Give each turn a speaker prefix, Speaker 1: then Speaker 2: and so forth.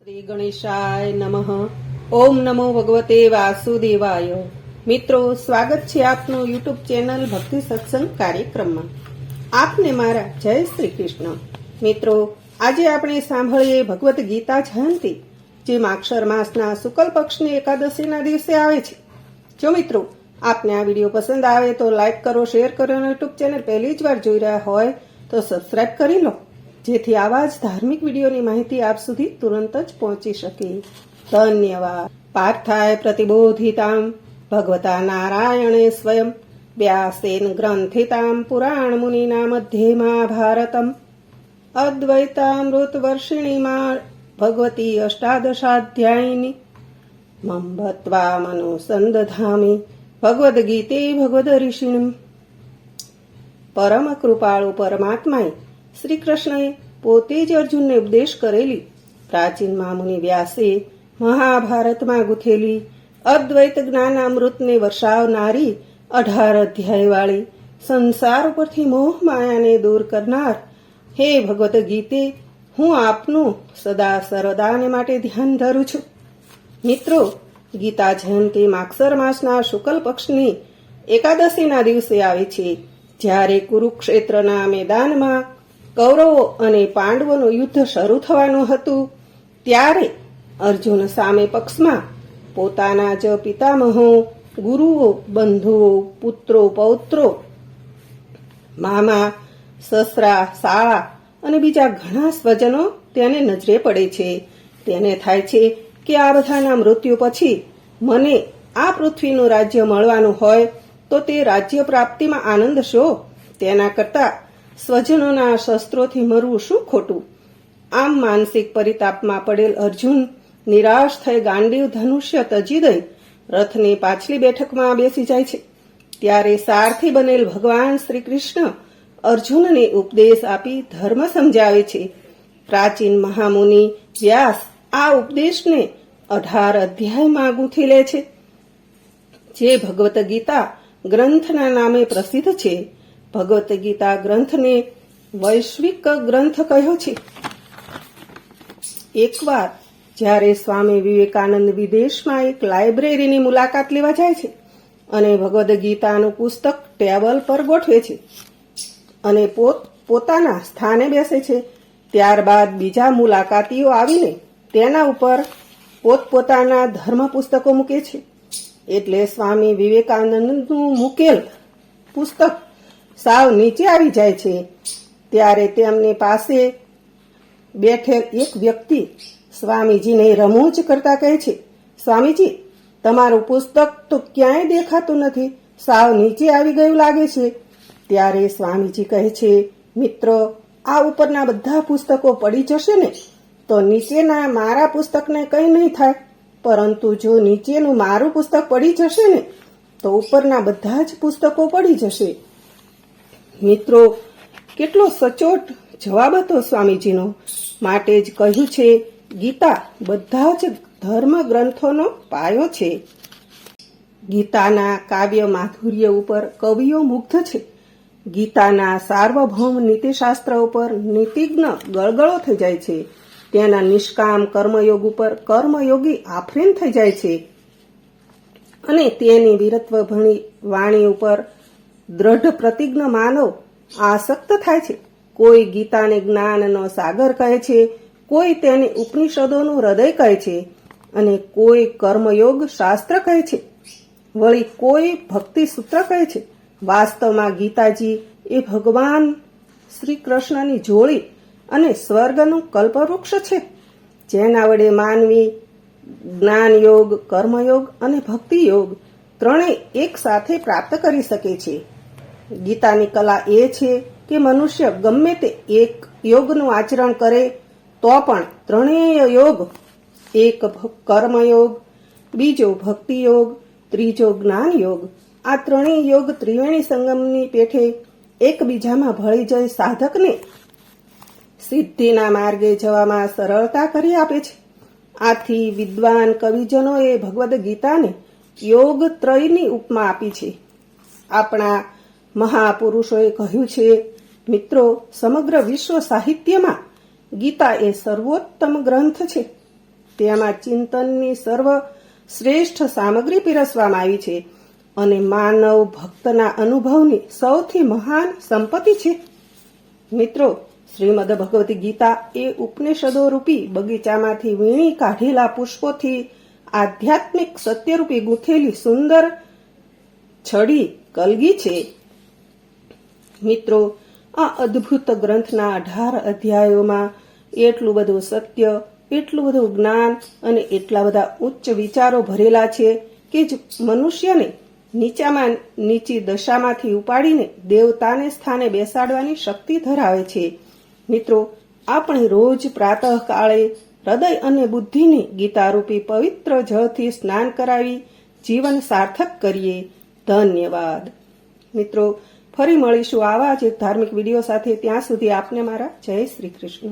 Speaker 1: શ્રી ગણેશાય નમઃ. ઓમ નમો ભગવતે વાસુદેવાય. મિત્રો, સ્વાગત છે આપનું યુટ્યુબ ચેનલ ભક્તિ સત્સંગ કાર્યક્રમમાં. આપને મારા જય શ્રી કૃષ્ણ. મિત્રો, આજે આપણે સાંભળીએ ભગવદ્ ગીતા જયંતિ, જે માગશર માસના શુક્લ પક્ષની એકાદશીના દિવસે આવે છે. જો મિત્રો આપને આ વિડીયો પસંદ આવે તો લાઈક કરો, શેર કરો અને યુટ્યુબ ચેનલ પહેલી જ વાર જોઈ રહ્યા હોય તો સબસ્ક્રાઇબ કરી લો, જેથી આવા જ ધાર્મિક વિડીયોની માહિતી આપ સુધી તુરંત જ પહોંચી શકે. ધન્યવાદ. પાર્થાય પ્રતિબોધિતામ ભગવતા નારાયણે સ્વયં વ્યાસેન ગ્રંથિતામ પુરાણ મુનિના મધ્યે મહાભારતમ અદ્વૈતામૃત વર્ષિણીમાં ભગવતી અષ્ટાદશાધ્યાયિની મમ ભત્વા મનુસંદધામી ભગવદ્ ગીતે ભગવદ ઋષિણમ. પરમ કૃપાળુ પરમાત્માએ શ્રી કૃષ્ણએ પોતે જ અર્જુનને ઉપદેશ કરેલી પ્રાચીન મામુનિ વ્યાસે મહાભારતમાં ગૂંથેલી અદ્વૈત જ્ઞાનામૃતને વર્ષાવનારી 18 અધ્યાયવાળી સંસાર ઉપરથી મોહ માયાને દૂર કરનાર હે ભગવદ્ ગીતે, હું આપનું સદા સર્વદાને માટે ધ્યાન ધરું છું. મિત્રો, ગીતા જયંતિ માગશર માસના શુક્લ પક્ષની એકાદશીના દિવસે આવે છે, જ્યારે કુરુક્ષેત્રના મેદાનમાં કૌરવો અને પાંડવોનું યુદ્ધ શરૂ થવાનું હતું. ત્યારે અર્જુન સામે પક્ષમાં પોતાના જ પિતામહો, ગુરુઓ, બંધુઓ, પુત્રો, પૌત્રો, મામા, સસરા, સાળા અને બીજા ઘણા સ્વજનો તેને નજરે પડે છે. તેને થાય છે કે આ બધાના મૃત્યુ પછી મને આ પૃથ્વીનું રાજ્ય મળવાનું હોય તો તે રાજ્ય પ્રાપ્તિમાં આનંદ શો? તેના કરતા સ્વજનોના શસ્ત્રોથી મરવું શું ખોટું? આમ માનસિક પરિતાપમાં પડેલ અર્જુન નિરાશ થઈ ગાંડીવ ધનુષ્ય તજી દઈ રથની પાછલી બેઠકમાં બેસી જાય છે. ત્યારે સારથી બનેલ ભગવાન શ્રી કૃષ્ણ અર્જુનને ઉપદેશ આપી ધર્મ સમજાવે છે. પ્રાચીન મહામુનિ વ્યાસ આ ઉપદેશને 18 અધ્યાયમાં ગૂંથી લે છે, જે ભગવદ્ ગીતા ગ્રંથના નામે પ્રસિદ્ધ છે. ભગવદ્ ગીતા ગ્રંથને વૈશ્વિક ગ્રંથ કહ્યો છે. એકવાર જ્યારે સ્વામી વિવેકાનંદ વિદેશમાં એક લાઇબ્રેરીની મુલાકાત લેવા જાય છે અને ભગવદ્ ગીતાનું પુસ્તક ટેબલ પર ગોઠવે છે અને પોતાના સ્થાને બેસે છે, ત્યારબાદ બીજા મુલાકાતીઓ આવીને તેના ઉપર પોતપોતાના ધર્મ પુસ્તકો મૂકે છે. એટલે સ્વામી વિવેકાનંદનું મૂકેલ પુસ્તક સાવ નીચે આવી જાય છે. ત્યારે તેમની પાસે બેઠેલ એક વ્યક્તિ સ્વામીજીને રમૂજ કરતા કહે છે, સ્વામીજી, તમારું પુસ્તક તો ક્યાંય દેખાતું નથી, સાવ નીચે આવી ગયું લાગે છે. ત્યારે સ્વામીજી કહે છે, મિત્ર, આ ઉપરના બધા પુસ્તકો પડી જશે ને તો નીચેના મારા પુસ્તકને કંઈ નહીં થાય, પરંતુ જો નીચેનું મારું પુસ્તક પડી જશે ને તો ઉપરના બધા જ પુસ્તકો પડી જશે. મિત્રો, કેટલો સચોટ જવાબ હતો સ્વામીજીનો. માટે જ કહ્યું છે, ગીતા બધા જ ધર્મ ગ્રંથોનો પાયો છે. ગીતાના કાવ્ય માધુર્ય ઉપર કવિઓ મુગ્ધ છે. ગીતાના સાર્વભૌમ નીતિશાસ્ત્ર ઉપર નીતિજ્ઞ ગળગળો થઈ જાય છે. તેના નિષ્કામ કર્મયોગ ઉપર કર્મયોગી આફરીન થઈ જાય છે અને તેની વીરત્વ ભણી વાણી ઉપર દ્રઢ પ્રતિજ્ઞ માનવ આસક્ત થાય છે. કોઈ ગીતાને જ્ઞાનનો સાગર કહે છે, કોઈ તેને ઉપનિષદોનું હૃદય કહે છે અને કોઈ કર્મયોગ શાસ્ત્ર કહે છે, વળી કોઈ ભક્તિ સૂત્ર કહે છે. વાસ્તવમાં ગીતાજી એ ભગવાન શ્રી કૃષ્ણની જોડી અને સ્વર્ગનું કલ્પવૃક્ષ છે, જેના વડે માનવી જ્ઞાન યોગ, કર્મયોગ અને ભક્તિ યોગ ત્રણેય એક સાથે પ્રાપ્ત કરી શકે છે. ગીતાની કલા એ છે કે મનુષ્ય ગમે તે એક યોગનું આચરણ કરે તો પણ ત્રણેય યોગ, એક કર્મયોગ, બીજો ભક્તિ યોગ, ત્રીજો જ્ઞાન યોગ, આ ત્રણેય યોગ ત્રિવેણી સંગમની પેઠે એકબીજામાં ભળી જઈ સાધકને સિદ્ધિના માર્ગે જવામાં સરળતા કરી આપે છે. આથી વિદ્વાન કવિજનોએ ભગવદ્ ગીતાને યોગ ત્રયની ઉપમા આપી છે. આપણા મહાપુરુષોએ કહ્યું છે, મિત્રો, સમગ્ર વિશ્વ સાહિત્યમાં ગીતા એ સર્વોત્તમ ગ્રંથ છે. તેમાં ચિંતનની સર્વ શ્રેષ્ઠ સામગ્રી પીરસવામાં આવી છે અને માનવ ભક્તના અનુભવની સૌથી મહાન સંપત્તિ છે. મિત્રો, શ્રીમદ ભગવદ્ ગીતા એ ઉપનિષદો રૂપી બગીચામાંથી વીણી કાઢેલા પુષ્પોથી આધ્યાત્મિક સત્યરૂપી ગૂંથેલી સુંદર છડી કલગી છે. મિત્રો, આ અદ્ભુત ગ્રંથના 18 અધ્યાયોમાં એટલું બધું સત્ય, એટલું બધું જ્ઞાન અને એટલા બધા ઉચ્ચ વિચારો ભરેલા છે કે જ મનુષ્યને નીચામાં નીચી દશામાંથી ઉપાડીને દેવતાને સ્થાને બેસાડવાની શક્તિ ધરાવે છે. મિત્રો, આપણે રોજ પ્રાતઃકાળે હૃદય અને બુદ્ધિને ગીતારૂપી પવિત્ર જળથી સ્નાન કરાવી જીવન સાર્થક કરીએ. ધન્યવાદ. મિત્રો, ફરી મળીશું આવા જ એક ધાર્મિક વિડીયો સાથે. ત્યાં સુધી આપને મારા જય શ્રી કૃષ્ણ.